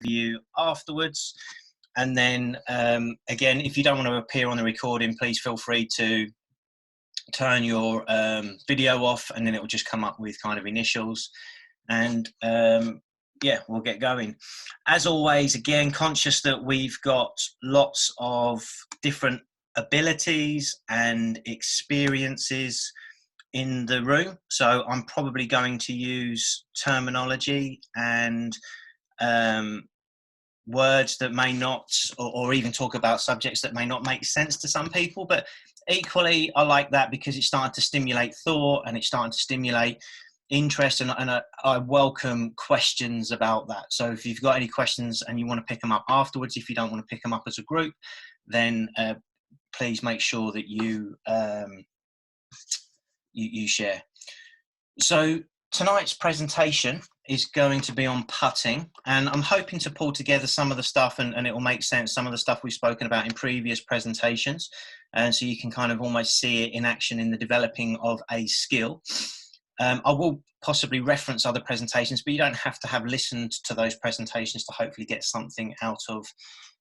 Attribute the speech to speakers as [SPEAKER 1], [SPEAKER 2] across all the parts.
[SPEAKER 1] you afterwards. And then again, if you don't want to appear on the recording, please feel free to turn your video off, and then it will just come up with kind of initials. And yeah, we'll get going. As always, again, conscious that we've got lots of different abilities and experiences in the room, so I'm probably going to use terminology and words that may not, or even talk about subjects that may not make sense to some people, but equally I like that because it's starting to stimulate thought and it's starting to stimulate interest, and I welcome questions about that. So if you've got any questions and you want to pick them up afterwards, if you don't want to pick them up as a group, then please make sure that you share. So tonight's presentation is going to be on putting, and I'm hoping to pull together some of the stuff and it will make sense, some of the stuff we've spoken about in previous presentations, and so you can kind of almost see it in action in the developing of a skill. I will possibly reference other presentations, but you don't have to have listened to those presentations to hopefully get something out of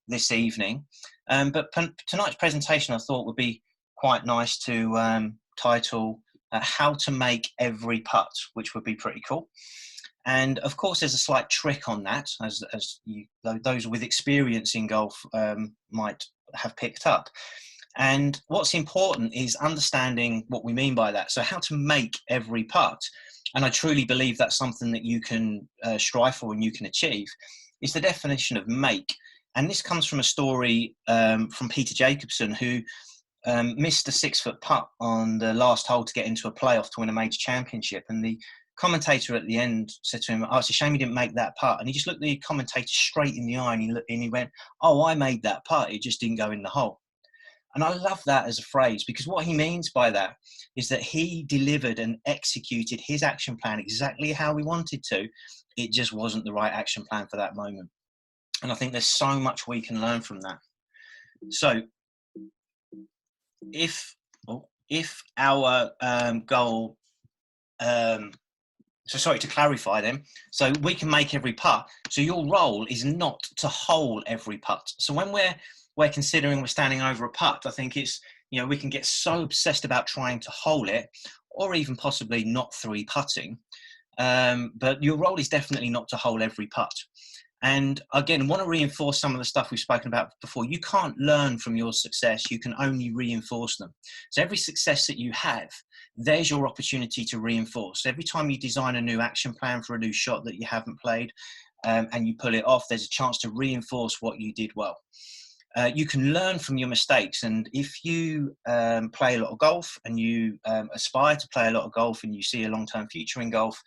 [SPEAKER 1] this evening. But tonight's presentation I thought would be quite nice to title How to Make Every Putt, which would be pretty cool. And of course, there's a slight trick on that, as those with experience in golf might have picked up. And what's important is understanding what we mean by that. So how to make every putt, and I truly believe that's something that you can strive for and you can achieve, is the definition of make. And this comes from a story from Peter Jacobson, who missed a 6-foot putt on the last hole to get into a playoff to win a major championship. And the commentator at the end said to him, "Oh, it's a shame you didn't make that putt." And he just looked the commentator straight in the eye and he went, "Oh, I made that putt, it just didn't go in the hole." And I love that as a phrase, because what he means by that is that he delivered and executed his action plan exactly how he wanted to. It just wasn't the right action plan for that moment. And I think there's so much we can learn from that. So if our goal, so sorry, to clarify them, so we can make every putt. So your role is not to hole every putt. So when we're considering we're standing over a putt, I think it's, you know, we can get so obsessed about trying to hole it, or even possibly not 3-putting. But your role is definitely not to hole every putt. And again, I want to reinforce some of the stuff we've spoken about before. You can't learn from your success, you can only reinforce them. So every success that you have, there's your opportunity to reinforce. Every time you design a new action plan for a new shot that you haven't played, and you pull it off, there's a chance to reinforce what you did well. You can learn from your mistakes, and if you play a lot of golf and you aspire to play a lot of golf and you see a long-term future in golf,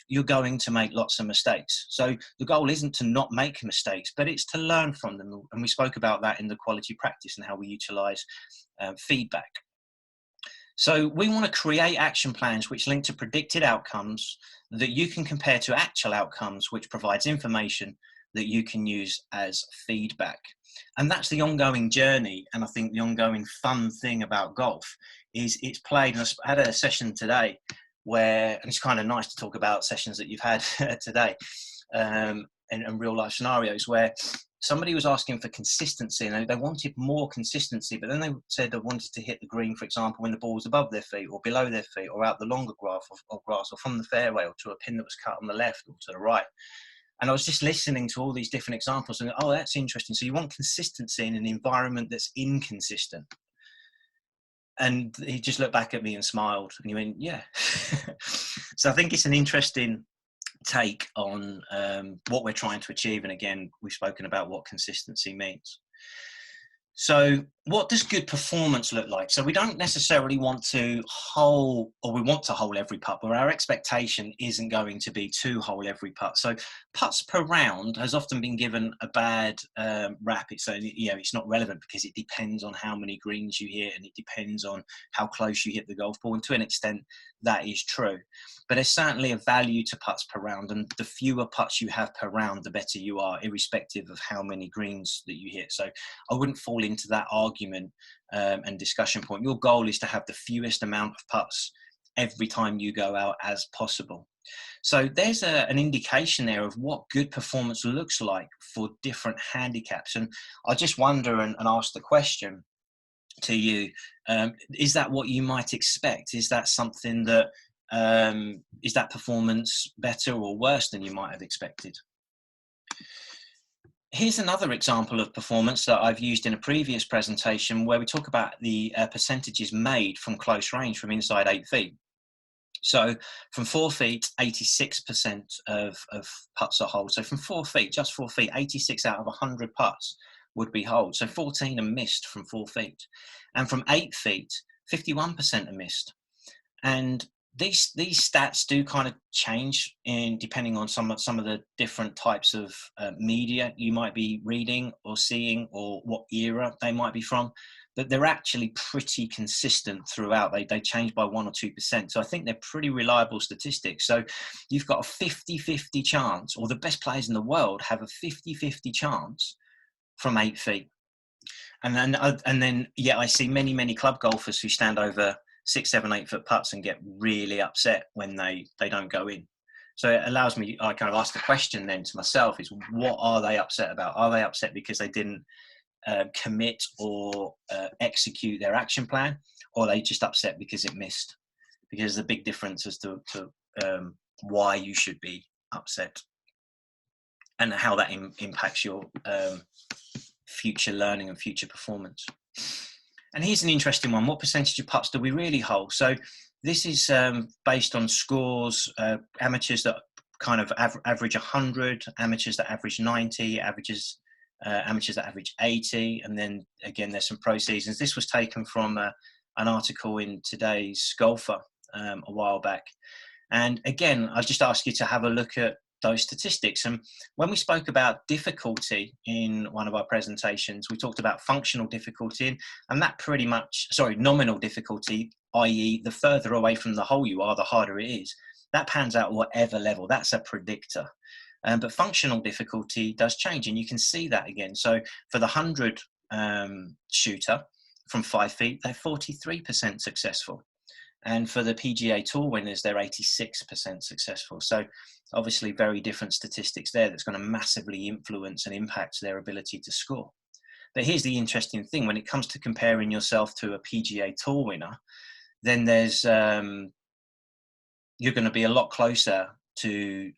[SPEAKER 1] you're going to make lots of mistakes. So the goal isn't to not make mistakes, but it's to learn from them. And we spoke about that in the quality practice and how we utilize feedback. So we want to create action plans which link to predicted outcomes that you can compare to actual outcomes, which provides information that you can use as feedback. And that's the ongoing journey. And I think the ongoing fun thing about golf is it's played. And I had a session today where, and it's kind of nice to talk about sessions that you've had today and real life scenarios, where somebody was asking for consistency and they wanted more consistency, but then they said they wanted to hit the green, for example, when the ball was above their feet or below their feet or out the longer grass or from the fairway or to a pin that was cut on the left or to the right. And I was just listening to all these different examples and, oh, that's interesting. So you want consistency in an environment that's inconsistent. And he just looked back at me and smiled and he went, yeah. So I think it's an interesting take on what we're trying to achieve. And again, we've spoken about what consistency means. So what does good performance look like? So we don't necessarily want to hole, or we want to hole every putt, but our expectation isn't going to be to hole every putt. So putts per round has often been given a bad rap. It's, it's not relevant because it depends on how many greens you hit and it depends on how close you hit the golf ball. And to an extent, that is true. But there's certainly a value to putts per round, and the fewer putts you have per round, the better you are, irrespective of how many greens that you hit. So I wouldn't fall into that argument and discussion point. Your goal is to have the fewest amount of putts every time you go out as possible. So there's an indication there of what good performance looks like for different handicaps. And I just wonder and ask the question to you, is that what you might expect? Is that something that, is that performance better or worse than you might have expected? Here's another example of performance that I've used in a previous presentation where we talk about the percentages made from close range from inside 8 feet. So from 4 feet, 86% of putts are hold. So from 4 feet, just 4 feet, 86 out of 100 putts would be hold. So 14 are missed from 4 feet. And from 8 feet, 51% are missed. And these stats do kind of change in depending on some of the different types of media you might be reading or seeing, or what era they might be from. But they're actually pretty consistent throughout. They change by 1 or 2%. So I think they're pretty reliable statistics. So you've got a 50-50 chance, or the best players in the world have a 50-50 chance from 8 feet. And then, yeah, I see many club golfers who stand over 6, 7, 8 foot putts and get really upset when they don't go in. So it allows me, I kind of ask the question then to myself is, what are they upset about? Are they upset because they didn't commit or execute their action plan, or are they just upset because it missed? Because there's a big difference as to why you should be upset and how that impacts your future learning and future performance. And here's an interesting one. What percentage of putts do we really hold? So this is based on scores, amateurs that kind of average 100, amateurs that average 90, amateurs that average 80, and then again there's some pro seasons. This was taken from an article in Today's Golfer a while back. And again, I just ask you to have a look at those statistics. And when we spoke about difficulty in one of our presentations, we talked about functional difficulty, and that pretty much, nominal difficulty, i.e. the further away from the hole you are, the harder it is. That pans out whatever level. That's a predictor. But functional difficulty does change, and you can see that again. So for the 100 shooter from 5 feet, they're 43% successful. And for the PGA Tour winners, they're 86% successful. So obviously very different statistics there that's going to massively influence and impact their ability to score. But here's the interesting thing. When it comes to comparing yourself to a PGA Tour winner, then there's you're going to be a lot closer to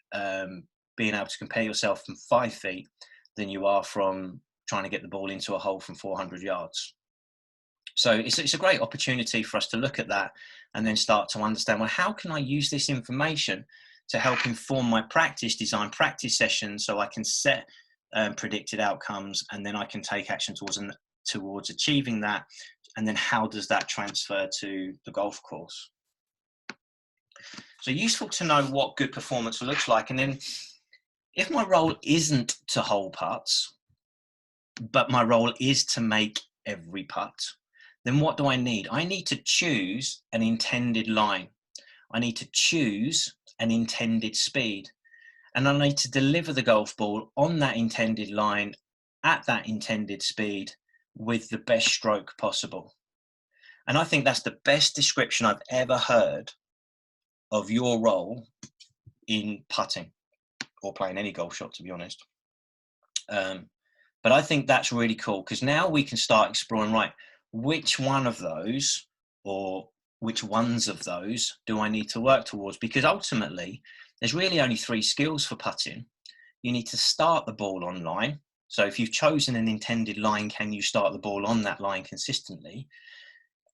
[SPEAKER 1] being able to compare yourself from 5 feet than you are from trying to get the ball into a hole from 400 yards. So it's a great opportunity for us to look at that and then start to understand, well, how can I use this information to help inform my practice, design practice sessions so I can set predicted outcomes, and then I can take action towards achieving that. And then how does that transfer to the golf course? So useful to know what good performance looks like. And then if my role isn't to hole putts, but my role is to make every putt, then what do I need? I need to choose an intended line. I need to choose an intended speed. And I need to deliver the golf ball on that intended line at that intended speed with the best stroke possible. And I think that's the best description I've ever heard of your role in putting or playing any golf shot, to be honest. But I think that's really cool, because now we can start exploring, right, which one of those or which ones of those do I need to work towards? Because ultimately, there's really only 3 skills for putting. You need to start the ball on line. So if you've chosen an intended line, can you start the ball on that line consistently?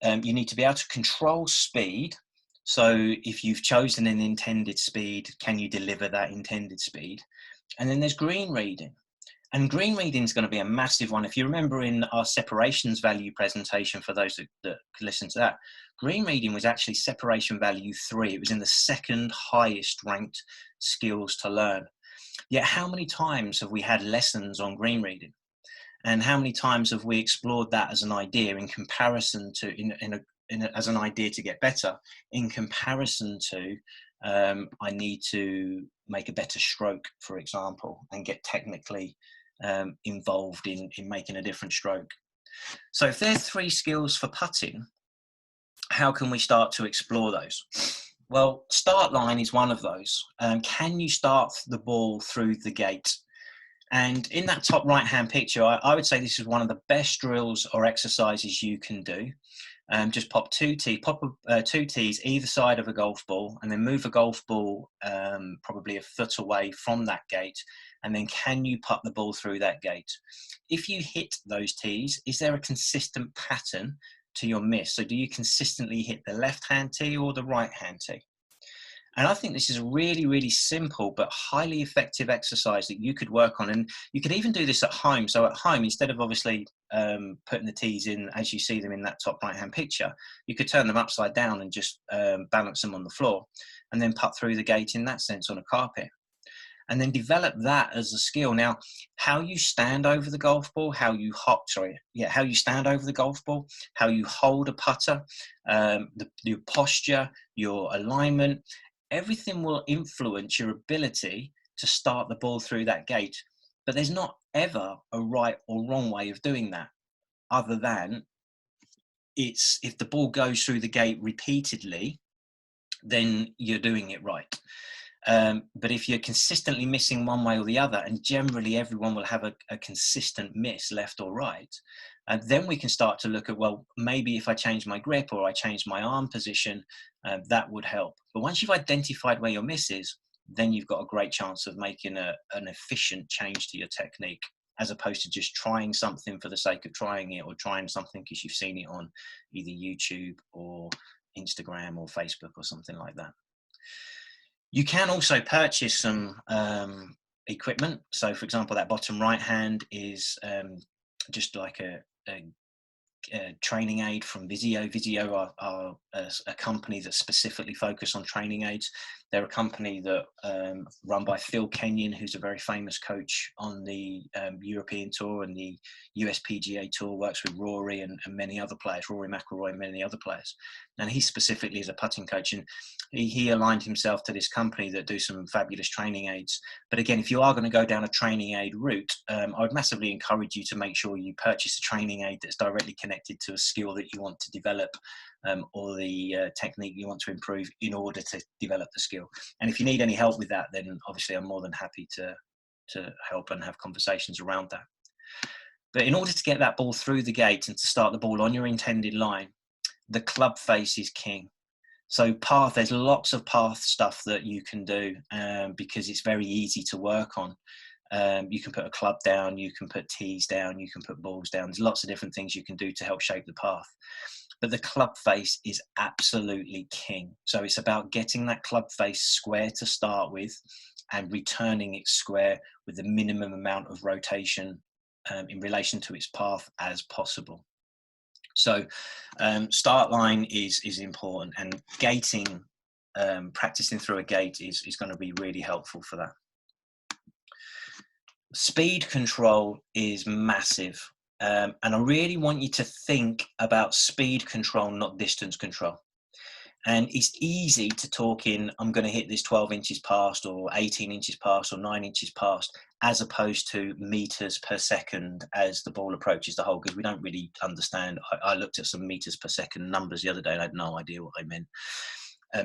[SPEAKER 1] You need to be able to control speed. So if you've chosen an intended speed, can you deliver that intended speed? And then there's green reading. And green reading is going to be a massive one. If you remember in our separations value presentation, for those that could listen to that, green reading was actually separation value 3. It was in the second highest ranked skills to learn. Yet how many times have we had lessons on green reading? And how many times have we explored that as an idea in comparison to, as an idea to get better, in comparison to, I need to make a better stroke, for example, and get technically involved in making a different stroke. So if there's 3 skills for putting, how can we start to explore those? Well, start line is one of those. Can you start the ball through the gate? And in that top right-hand picture, I would say this is one of the best drills or exercises you can do. Just pop two tees either side of a golf ball, and then move a golf ball probably a foot away from that gate. And then can you putt the ball through that gate? If you hit those tees, is there a consistent pattern to your miss? So do you consistently hit the left-hand tee or the right-hand tee? And I think this is a really, really simple but highly effective exercise that you could work on. And you could even do this at home. So at home, instead of obviously putting the tees in as you see them in that top right-hand picture, you could turn them upside down and just balance them on the floor and then putt through the gate in that sense on a carpet. And then develop that as a skill. Now, how you stand over the golf ball, how you stand over the golf ball, how you hold a putter, your posture, your alignment, everything will influence your ability to start the ball through that gate. But there's not ever a right or wrong way of doing that, other than if the ball goes through the gate repeatedly, then you're doing it right. But if you're consistently missing one way or the other, and generally everyone will have a consistent miss left or right, then we can start to look at, well, maybe if I change my grip or I change my arm position, that would help. But once you've identified where your miss is, then you've got a great chance of making an efficient change to your technique, as opposed to just trying something for the sake of trying it, or trying something because you've seen it on either YouTube or Instagram or Facebook or something like that. You can also purchase some equipment. So, for example, that bottom right hand is just like a training aid from Visio. Visio are a company that specifically focus on training aids. They're a company that run by Phil Kenyon, who's a very famous coach on the European Tour and the USPGA Tour, works with Rory and many other players, Rory McIlroy and many other players. And he specifically is a putting coach. And he aligned himself to this company that do some fabulous training aids. But again, if you are going to go down a training aid route, I would massively encourage you to make sure you purchase a training aid that's directly connected to a skill that you want to develop, or the technique you want to improve in order to develop the skill. And if you need any help with that, then obviously I'm more than happy to help and have conversations around that. But in order to get that ball through the gate and to start the ball on your intended line, the club face is king. So there's lots of path stuff that you can do because it's very easy to work on. You can put a club down, you can put tees down, you can put balls down. There's lots of different things you can do to help shape the path. But the club face is absolutely king. So it's about getting that club face square to start with and returning it square with the minimum amount of rotation in relation to its path as possible. So start line is important, and gating, practicing through a gate is going to be really helpful for that. Speed control is massive. And I really want you to think about speed control, not distance control. And it's easy to talk in, I'm going to hit this 12 inches past or 18 inches past or 9 inches past, as opposed to meters per second as the ball approaches the hole, because we don't really understand. I looked at some meters per second numbers the other day and I had no idea what they meant.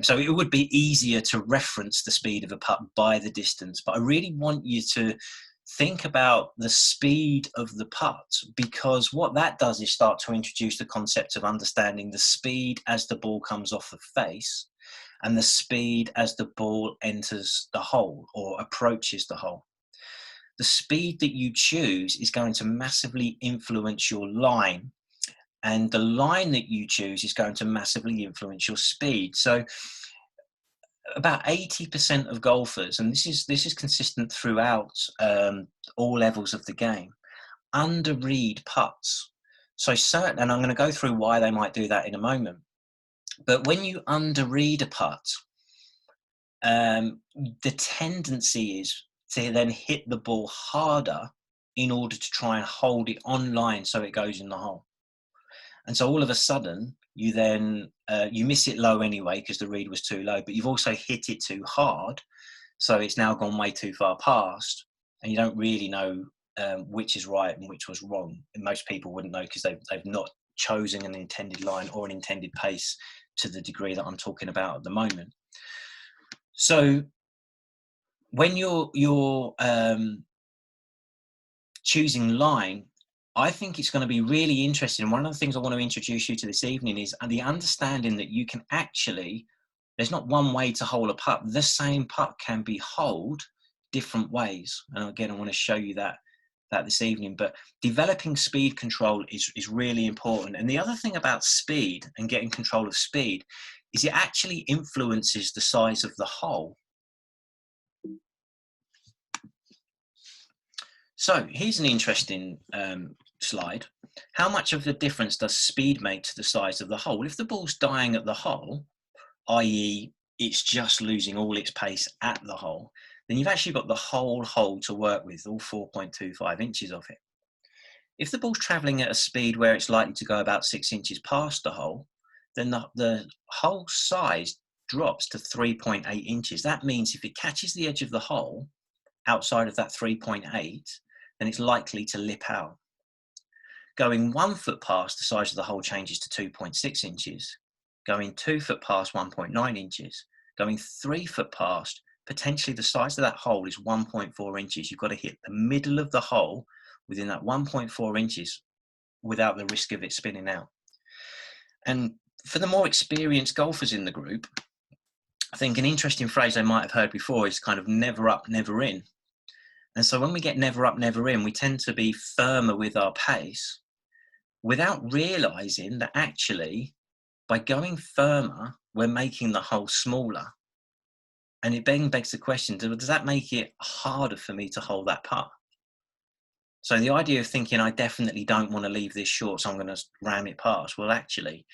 [SPEAKER 1] So it would be easier to reference the speed of a putt by the distance, but I really want you to think about the speed of the putt, because what that does is start to introduce the concept of understanding the speed as the ball comes off the face and the speed as the ball enters the hole or approaches the hole. The speed that you choose is going to massively influence your line, and the line that you choose is going to massively influence your speed. So about 80% of golfers, and this is consistent throughout all levels of the game, underread putts. So certain, and I'm going to go through why they might do that in a moment. But when you underread a putt, the tendency is to then hit the ball harder in order to try and hold it on line so it goes in the hole. And so all of a sudden, you then you miss it low anyway because the read was too low, but you've also hit it too hard, so it's now gone way too far past, and you don't really know which is right and which was wrong. And most people wouldn't know because they've not chosen an intended line or an intended pace to the degree that I'm talking about at the moment. So when you're choosing line, I think it's going to be really interesting. One of the things I want to introduce you to this evening is the understanding that you can actually, there's not one way to hole a putt. The same putt can be holed different ways. And again, I want to show you that this evening. But developing speed control is really important. And the other thing about speed and getting control of speed is it actually influences the size of the hole. So here's an interesting slide. How much of the difference does speed make to the size of the hole? If the ball's dying at the hole, i.e. it's just losing all its pace at the hole, then you've actually got the whole hole to work with, all 4.25 inches of it. If the ball's travelling at a speed where it's likely to go about 6 inches past the hole, then the hole size drops to 3.8 inches. That means if it catches the edge of the hole outside of that 3.8, then it's likely to lip out. Going 1 foot past, the size of the hole changes to 2.6 inches. Going 2 foot past, 1.9 inches. Going 3 foot past, potentially the size of that hole is 1.4 inches. You've got to hit the middle of the hole within that 1.4 inches without the risk of it spinning out. And for the more experienced golfers in the group, I think an interesting phrase they might have heard before is kind of never up, never in. And so when we get never up, never in, we tend to be firmer with our pace without realizing that actually by going firmer, we're making the hole smaller. And it then begs the question, does that make it harder for me to hold that putt? So the idea of thinking, I definitely don't want to leave this short, so I'm going to ram it past. Well, actually,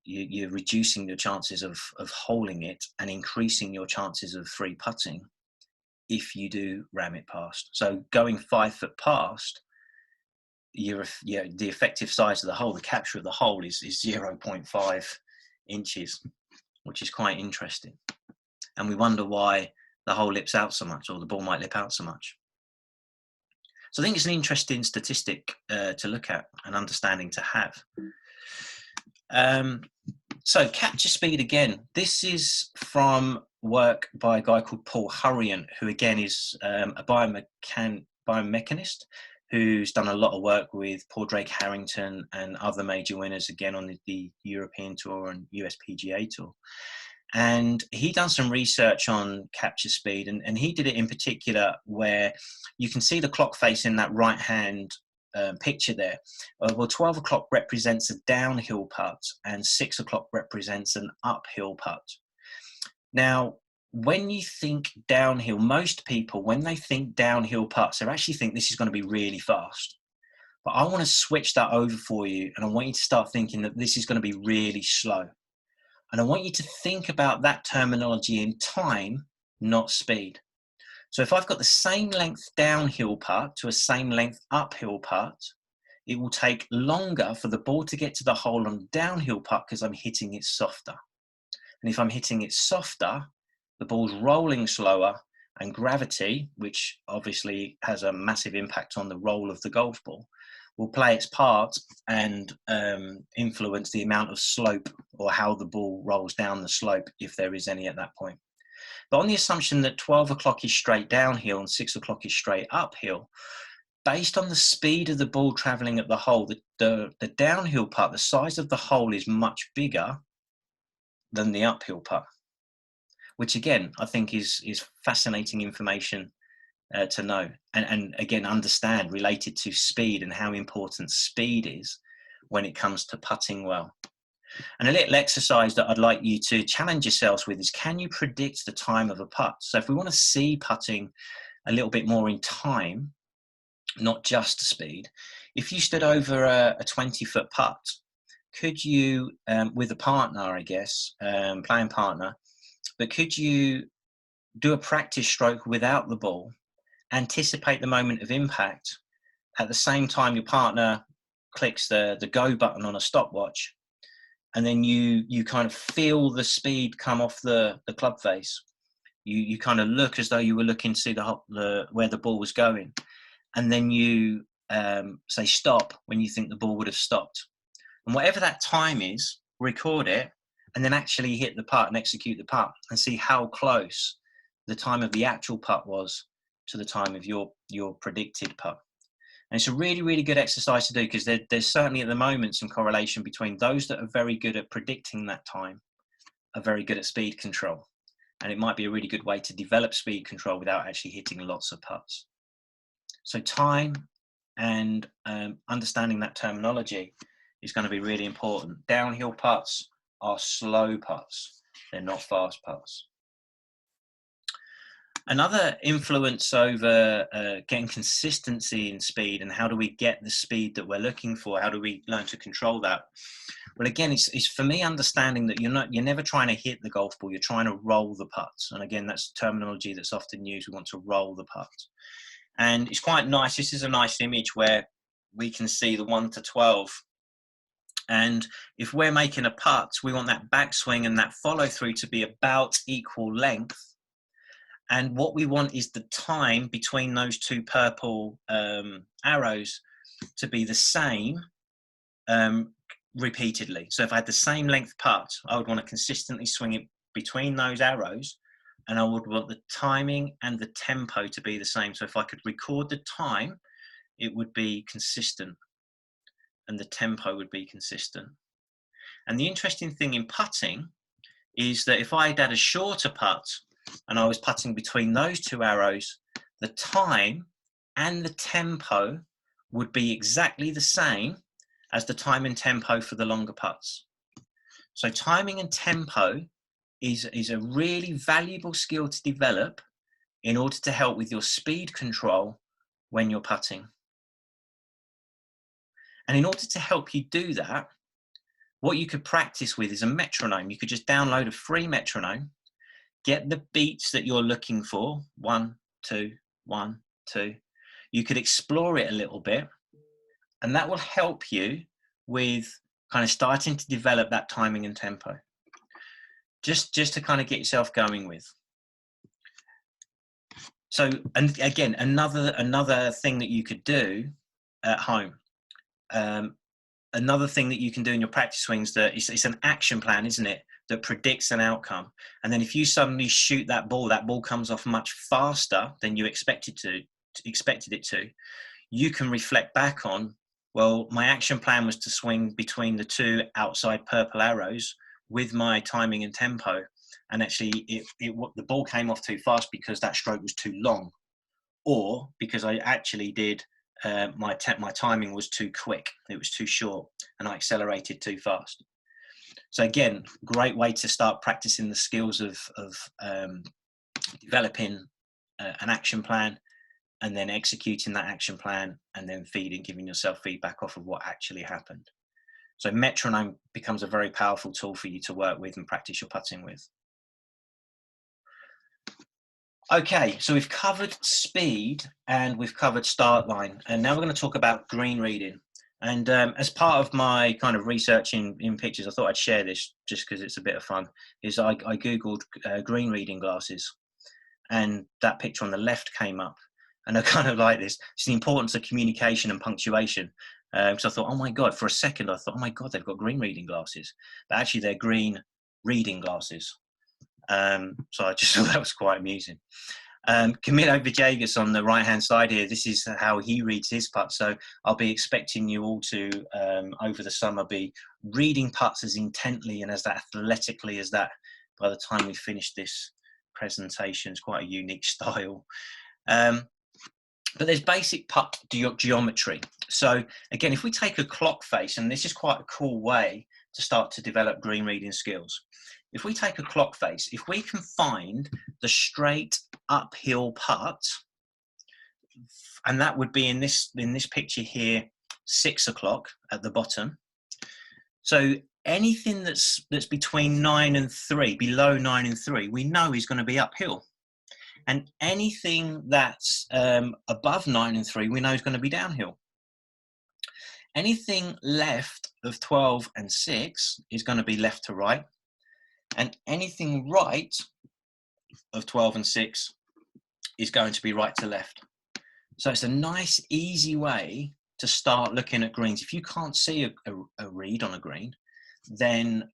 [SPEAKER 1] you're reducing your chances of holding it and increasing your chances of free putting if you do ram it past. So going 5 foot past, the effective size of the hole, the capture of the hole is 0.5 inches, which is quite interesting. And we wonder why the hole lips out so much, or the ball might lip out so much. So I think it's an interesting statistic to look at and understanding to have. So capture speed again. This is from work by a guy called Paul Hurrian, who again is a biomechanist who's done a lot of work with Paul Drake Harrington and other major winners, again on the European Tour and USPGA Tour. And he done some research on capture speed, and he did it in particular where you can see the clock face in that right hand picture there. Well, 12 o'clock represents a downhill putt and 6 o'clock represents an uphill putt. Now, when you think downhill, most people, when they think downhill putts, they actually think this is going to be really fast. But I want to switch that over for you, and I want you to start thinking that this is going to be really slow. And I want you to think about that terminology in time, not speed. So if I've got the same length downhill putt to a same length uphill putt, it will take longer for the ball to get to the hole on downhill putt because I'm hitting it softer. And if I'm hitting it softer, the ball's rolling slower, and gravity, which obviously has a massive impact on the roll of the golf ball, will play its part and influence the amount of slope or how the ball rolls down the slope, if there is any at that point. But on the assumption that 12 o'clock is straight downhill and 6 o'clock is straight uphill, based on the speed of the ball traveling at the hole, the downhill putt, the size of the hole is much bigger than the uphill putt, which again, I think is fascinating information to know and again understand related to speed and how important speed is when it comes to putting well. And a little exercise that I'd like you to challenge yourselves with is, can you predict the time of a putt? So if we want to see putting a little bit more in time, not just speed, if you stood over a 20-foot putt, could you, with a partner, I guess, playing partner, but could you do a practice stroke without the ball, anticipate the moment of impact, at the same time your partner clicks the go button on a stopwatch, and then you kind of feel the speed come off the club face. You kind of look as though you were looking to see where the ball was going, and then you say stop when you think the ball would have stopped. And whatever that time is, record it and then actually hit the putt and execute the putt and see how close the time of the actual putt was to the time of your predicted putt. And it's a really, really good exercise to do, because there's certainly at the moment some correlation between those that are very good at predicting that time are very good at speed control. And it might be a really good way to develop speed control without actually hitting lots of putts. So time and understanding that terminology is going to be really important. Downhill putts are slow putts. They're not fast putts. Another influence over getting consistency in speed, and how do we get the speed that we're looking for? How do we learn to control that? Well, again, it's for me understanding that you're never trying to hit the golf ball. You're trying to roll the putt. And again, that's terminology that's often used. We want to roll the putt. And it's quite nice. This is a nice image where we can see the 1 to 12. And if we're making a putt, we want that backswing and that follow through to be about equal length. And what we want is the time between those two purple arrows to be the same repeatedly. So if I had the same length putt, I would want to consistently swing it between those arrows, and I would want the timing and the tempo to be the same. So if I could record the time, it would be consistent, and the tempo would be consistent. And the interesting thing in putting is that if I had a shorter putt and I was putting between those two arrows, the time and the tempo would be exactly the same as the time and tempo for the longer putts. So timing and tempo is a really valuable skill to develop in order to help with your speed control when you're putting. And in order to help you do that, what you could practice with is a metronome. You could just download a free metronome, get the beats that you're looking for, 1, 2, 1, 2. You could explore it a little bit, and that will help you with kind of starting to develop that timing and tempo. Just to kind of get yourself going with. So, and again, another thing that you could do at home. Another thing that you can do in your practice swings, that it's an action plan, isn't it? That predicts an outcome. And then if you suddenly shoot that ball comes off much faster than you expected it to. You can reflect back on, well, my action plan was to swing between the two outside purple arrows with my timing and tempo, and actually the ball came off too fast because that stroke was too long, or because I actually did my timing was too quick, it was too short, and I accelerated too fast. So again, great way to start practicing the skills of developing an action plan, and then executing that action plan, and then giving yourself feedback off of what actually happened. So metronome becomes a very powerful tool for you to work with and practice your putting with. Okay, so we've covered speed and we've covered start line, and now we're going to talk about green reading. And as part of my kind of research in pictures, I thought I'd share this just because it's a bit of fun. I Googled green reading glasses, and that picture on the left came up. And I kind of like this. It's the importance of communication and punctuation. So I thought, oh my God, for a second, I thought, oh my God, they've got green reading glasses. But actually, they're green reading glasses. So I just thought that was quite amusing. Camilo Villegas on the right-hand side here, this is how he reads his putts. So I'll be expecting you all to, over the summer, be reading putts as intently and as athletically as that by the time we finish this presentation. It's quite a unique style. But there's basic putt geometry. So again, if we take a clock face, and this is quite a cool way to start to develop green reading skills. If we take a clock face, if we can find the straight uphill putt, and that would be in this picture here, 6 o'clock at the bottom. So anything that's between 9 and 3, below 9 and 3, we know is going to be uphill. And anything that's above 9 and 3, we know is going to be downhill. Anything left of 12 and 6 is going to be left to right. And anything right of 12 and 6 is going to be right to left. So it's a nice, easy way to start looking at greens. If you can't see a read on a green, then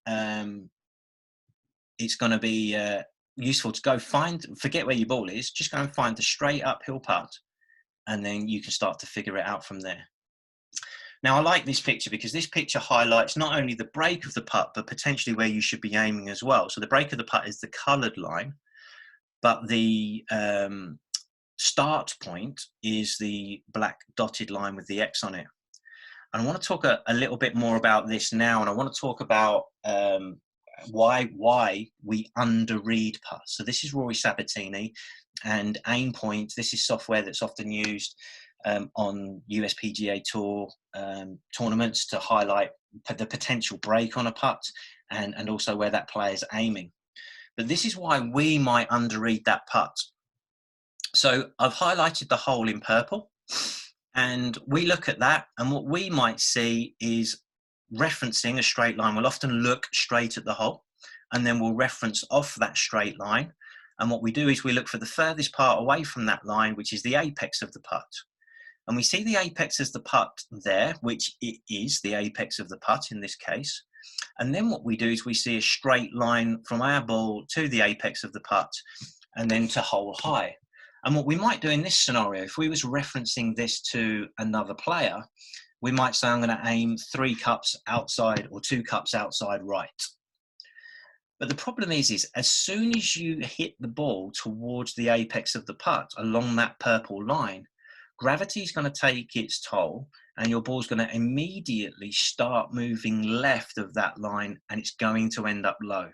[SPEAKER 1] it's going to be useful to go forget where your ball is, just go and find the straight uphill putt, and then you can start to figure it out from there. Now, I like this picture because this picture highlights not only the break of the putt, but potentially where you should be aiming as well. So the break of the putt is the coloured line, but the start point is the black dotted line with the X on it. And I want to talk a little bit more about this now, and I want to talk about why we underread putts. So this is Rory Sabatini and Aimpoint. This is software that's often used on USPGA Tour tournaments to highlight the potential break on a putt and also where that player is aiming. But this is why we might underread that putt. So I've highlighted the hole in purple, and we look at that, and what we might see is referencing a straight line. We'll often look straight at the hole, and then we'll reference off that straight line. And what we do is we look for the furthest part away from that line, which is the apex of the putt. And we see the apex as the putt there, which it is the apex of the putt in this case. And then what we do is we see a straight line from our ball to the apex of the putt and then to hole high. And what we might do in this scenario, if we was referencing this to another player, we might say, I'm going to aim 3 cups outside or 2 cups outside right. But the problem is as soon as you hit the ball towards the apex of the putt along that purple line, gravity is going to take its toll, and your ball's going to immediately start moving left of that line, and it's going to end up low,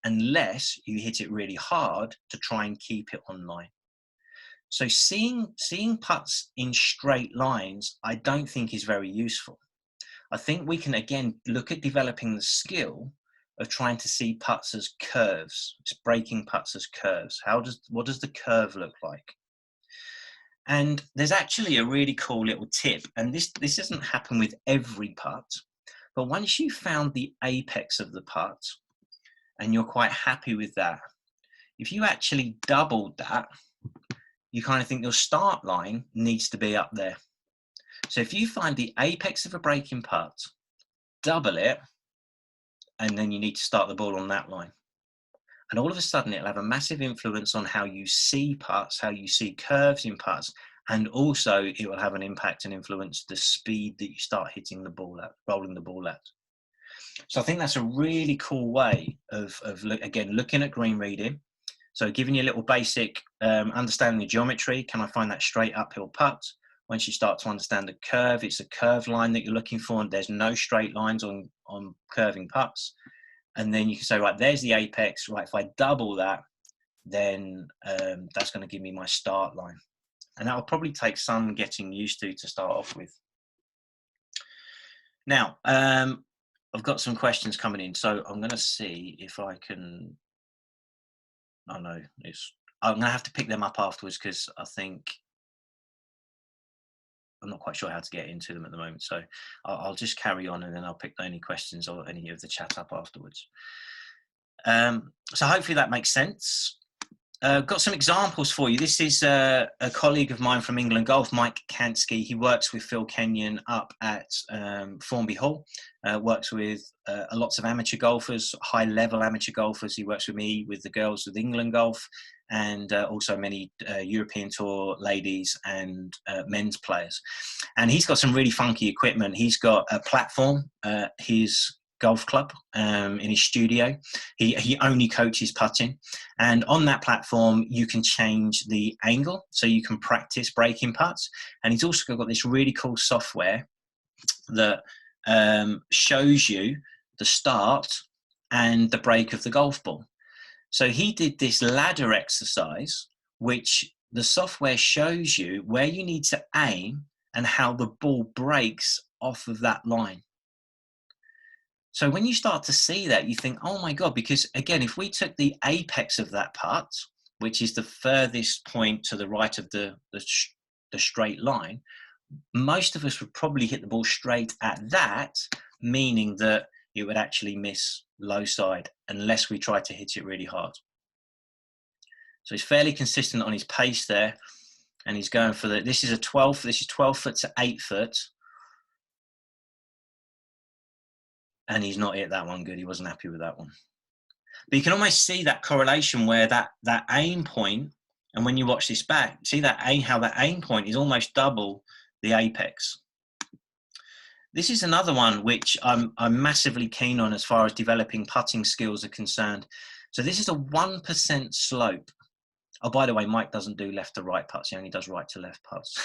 [SPEAKER 1] unless you hit it really hard to try and keep it on line. So seeing putts in straight lines, I don't think is very useful. I think we can, again, look at developing the skill of trying to see putts as curves, breaking putts as curves. What does the curve look like? And there's actually a really cool little tip, and this doesn't happen with every putt, but once you've found the apex of the putt and you're quite happy with that, if you actually doubled that, you kind of think your start line needs to be up there. So if you find the apex of a breaking putt, double it, and then you need to start the ball on that line. And all of a sudden, it'll have a massive influence on how you see putts, how you see curves in putts, and also it will have an impact and influence the speed that you start hitting the ball at, rolling the ball at. So I think that's a really cool way of again, looking at green reading. So giving you a little basic understanding the geometry. Can I find that straight uphill putt? Once you start to understand the curve, it's a curved line that you're looking for, and there's no straight lines on curving putts. And then you can say, right, there's the apex. Right, if I double that, then that's going to give me my start line. And that will probably take some getting used to start off with. Now, I've got some questions coming in, so I'm going to see if I can. Oh no, I'm going to have to pick them up afterwards because I think I'm not quite sure how to get into them at the moment. So I'll just carry on, and then I'll pick any questions or any of the chat up afterwards. So hopefully that makes sense. Got some examples for you. This is a colleague of mine from England Golf, Mike Kansky. He works with Phil Kenyon up at Formby Hall, works with lots of amateur golfers, high-level amateur golfers. He works with me, with the girls with England Golf, and also many European Tour ladies and men's players. And he's got some really funky equipment. He's got a platform, his golf club in his studio. He only coaches putting, and on that platform you can change the angle, so you can practice breaking putts. And he's also got this really cool software that shows you the start and the break of the golf ball. So he did this ladder exercise, which the software shows you where you need to aim and how the ball breaks off of that line. So when you start to see that, you think, oh my God, because again, if we took the apex of that putt, which is the furthest point to the right of the straight line, most of us would probably hit the ball straight at that, meaning that it would actually miss low side unless we try to hit it really hard. So he's fairly consistent on his pace there, and he's going for this is 12 foot to 8 foot. And he's not hit that one good. He wasn't happy with that one. But you can almost see that correlation where that aim point, and when you watch this back, see how that aim point is almost double the apex. This is another one which I'm massively keen on as far as developing putting skills are concerned. So this is a 1% slope. Oh, by the way, Mike doesn't do left to right putts. He only does right to left putts.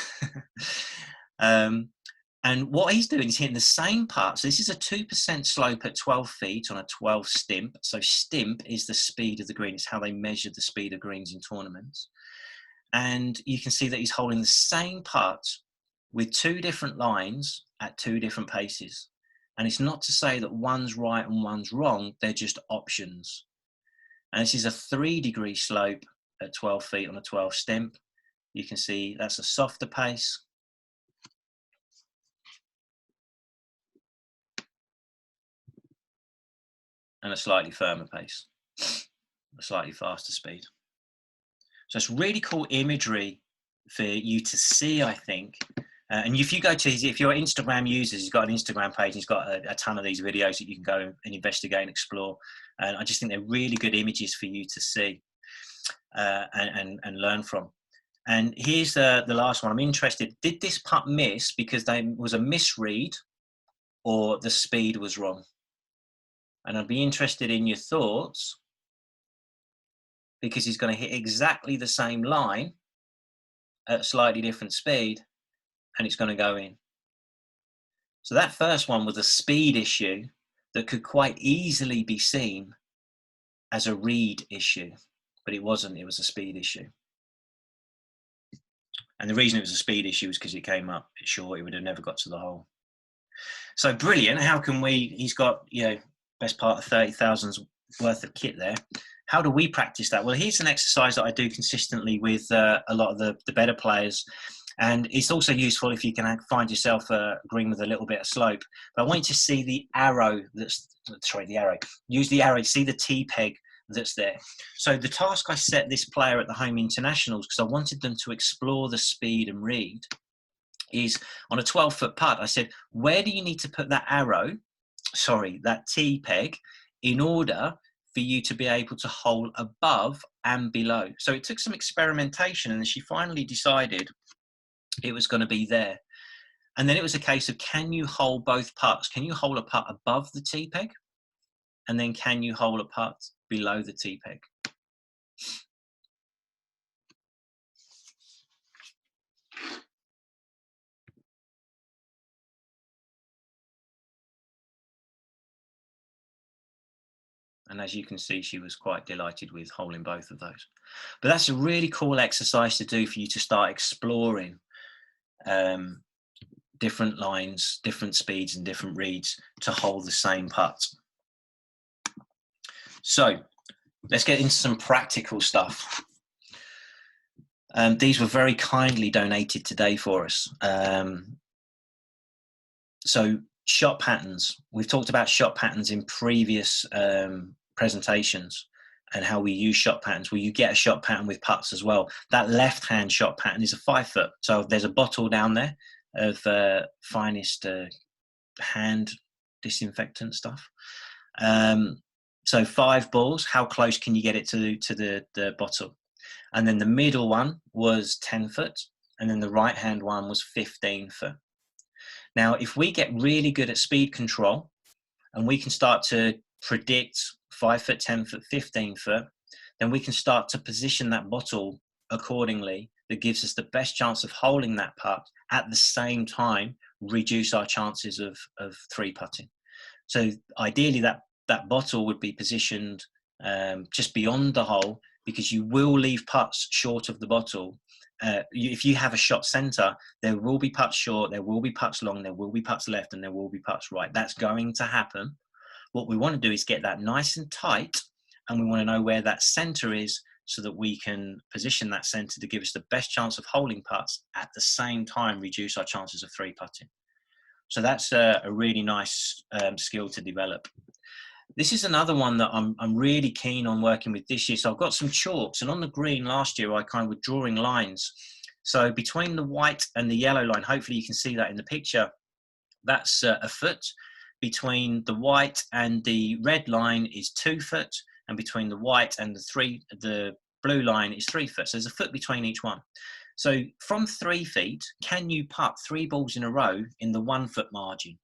[SPEAKER 1] And what he's doing is hitting the same putt. So this is a 2% slope at 12 feet on a 12 stimp. So stimp is the speed of the green. It's how they measure the speed of greens in tournaments. And you can see that he's holding the same putt with 2 different lines at 2 different paces. And it's not to say that one's right and one's wrong. They're just options. And this is a 3-degree slope at 12 feet on a 12 stimp. You can see that's a softer pace. And a slightly firmer pace, a slightly faster speed. So it's really cool imagery for you to see, I think. And if you go to if you're Instagram users, he's got an Instagram page, he's got a ton of these videos that you can go and investigate and explore. And I just think they're really good images for you to see and learn from. And here's the last one. I'm interested, did this putt miss because there was a misread or the speed was wrong? And I'd be interested in your thoughts, because he's going to hit exactly the same line at a slightly different speed, and it's going to go in. So that first one was a speed issue that could quite easily be seen as a read issue, but it wasn't. It was a speed issue. And the reason it was a speed issue was because it came up short. It would have never got to the hole. So brilliant. How can we, he's got, best part of 30,000's worth of kit there. How do we practice that? Well, here's an exercise that I do consistently with a lot of the better players. And it's also useful if you can find yourself a green with a little bit of slope. But I want you to see the arrow use the arrow, see the T-peg that's there. So the task I set this player at the home internationals, because I wanted them to explore the speed and read, is on a 12-foot putt. I said, where do you need to put that that T-peg, in order for you to be able to hole above and below? So it took some experimentation, and then she finally decided it was going to be there. And then it was a case of, can you hole both putts? Can you hole a putt above the T-peg? And then can you hole a putt below the T-peg? And as you can see, she was quite delighted with holding both of those. But that's a really cool exercise to do for you to start exploring different lines, different speeds and different reads to hold the same putt. So let's get into some practical stuff. These were very kindly donated today for us. So shot patterns. We've talked about shot patterns in previous presentations and how we use shot patterns. Well, you get a shot pattern with putts as well. That left-hand shot pattern is a 5-foot. So there's a bottle down there of finest hand disinfectant stuff. So 5 balls. How close can you get it to the bottle? And then the middle one was 10 foot, and then the right-hand one was 15 foot. Now, if we get really good at speed control and we can start to predict 5 foot, 10 foot, 15 foot, then we can start to position that bottle accordingly. That gives us the best chance of holding that putt, at the same time reduce our chances of 3-putting. So ideally that bottle would be positioned just beyond the hole, because you will leave putts short of the bottle. If you have a shot center, there will be putts short, there will be putts long, there will be putts left, and there will be putts right. That's going to happen. What we want to do is get that nice and tight, and we want to know where that center is so that we can position that center to give us the best chance of holding putts, at the same time reduce our chances of 3-putting. So that's a really nice skill to develop. This is another one that I'm really keen on working with this year. So I've got some chalks, and on the green last year, I kind of was drawing lines. So between the white and the yellow line, hopefully you can see that in the picture, that's a foot. Between the white and the red line is 2 foot. and between the white and the blue line is 3 foot. So there's a foot between each one. So from 3 feet, can you putt 3 balls in a row in the 1 foot margin?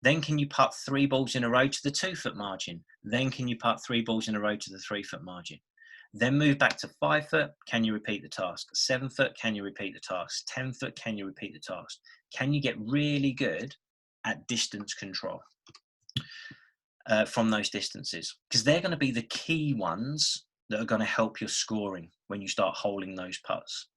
[SPEAKER 1] Then can you putt 3 balls in a row to the 2 foot margin? Then can you putt 3 balls in a row to the 3 foot margin? Then move back to 5 foot, can you repeat the task? 7 foot, can you repeat the task? 10 foot, can you repeat the task? Can you get really good at distance control from those distances? Because they're going to be the key ones that are going to help your scoring when you start holding those putts.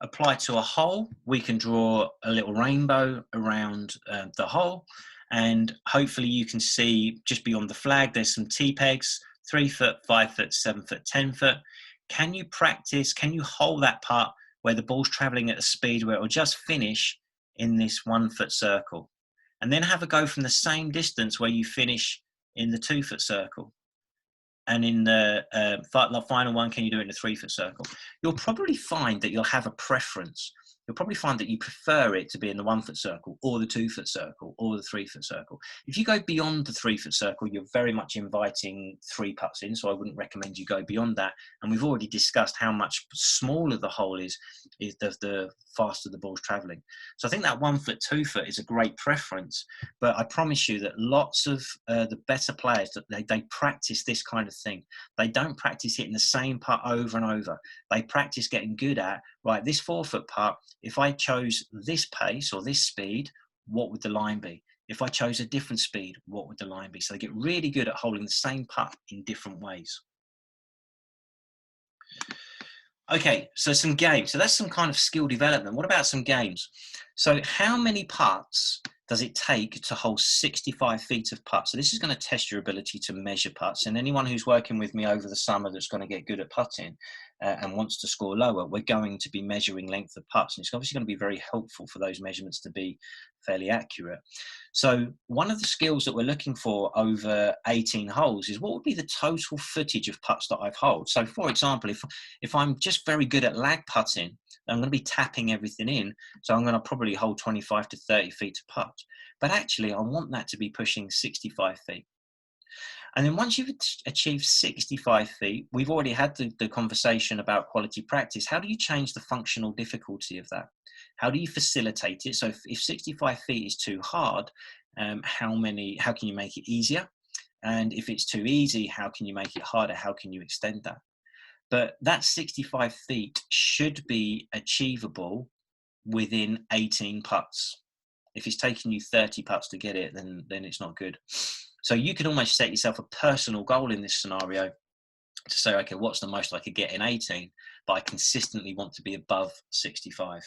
[SPEAKER 1] Applied to a hole, we can draw a little rainbow around the hole, and hopefully you can see just beyond the flag there's some T-pegs, 3 foot, 5 foot, 7 foot, 10 foot. Can you practice, can you hold that putt where the ball's traveling at a speed where it will just finish in this 1 foot circle? And then have a go from the same distance where you finish in the 2 foot circle. And in the final one, can you do it in a 3 foot circle? You'll probably find that you'll have a preference. You'll probably find that you prefer it to be in the 1 foot circle or the 2 foot circle or the 3 foot circle. If you go beyond the 3 foot circle, you're very much inviting 3 putts in. So I wouldn't recommend you go beyond that. And we've already discussed how much smaller the hole is the faster the ball's traveling. So I think that 1 foot, 2 foot is a great preference. But I promise you that lots of the better players, that they practice this kind of thing. They don't practice hitting the same putt over and over. They practice getting good at, right, this 4 foot putt, if I chose this pace or this speed, what would the line be? If I chose a different speed, what would the line be? So they get really good at holding the same putt in different ways. Okay, so some games. So that's some kind of skill development. What about some games? So how many putts does it take to hold 65 feet of putts? So this is going to test your ability to measure putts. And anyone who's working with me over the summer that's going to get good at putting and wants to score lower, we're going to be measuring length of putts. And it's obviously going to be very helpful for those measurements to be fairly accurate. So one of the skills that we're looking for over 18 holes is what would be the total footage of putts that I've held. So for example, if I'm just very good at lag putting, I'm going to be tapping everything in. So I'm going to probably hold 25 to 30 feet to putt. But actually, I want that to be pushing 65 feet. And then once you've achieved 65 feet, we've already had the conversation about quality practice. How do you change the functional difficulty of that? How do you facilitate it? So if 65 feet is too hard, how can you make it easier? And if it's too easy, how can you make it harder? How can you extend that? But that 65 feet should be achievable within 18 putts. If it's taking you 30 putts to get it, then it's not good. So you can almost set yourself a personal goal in this scenario to say, okay, what's the most I could get in 18? But I consistently want to be above 65.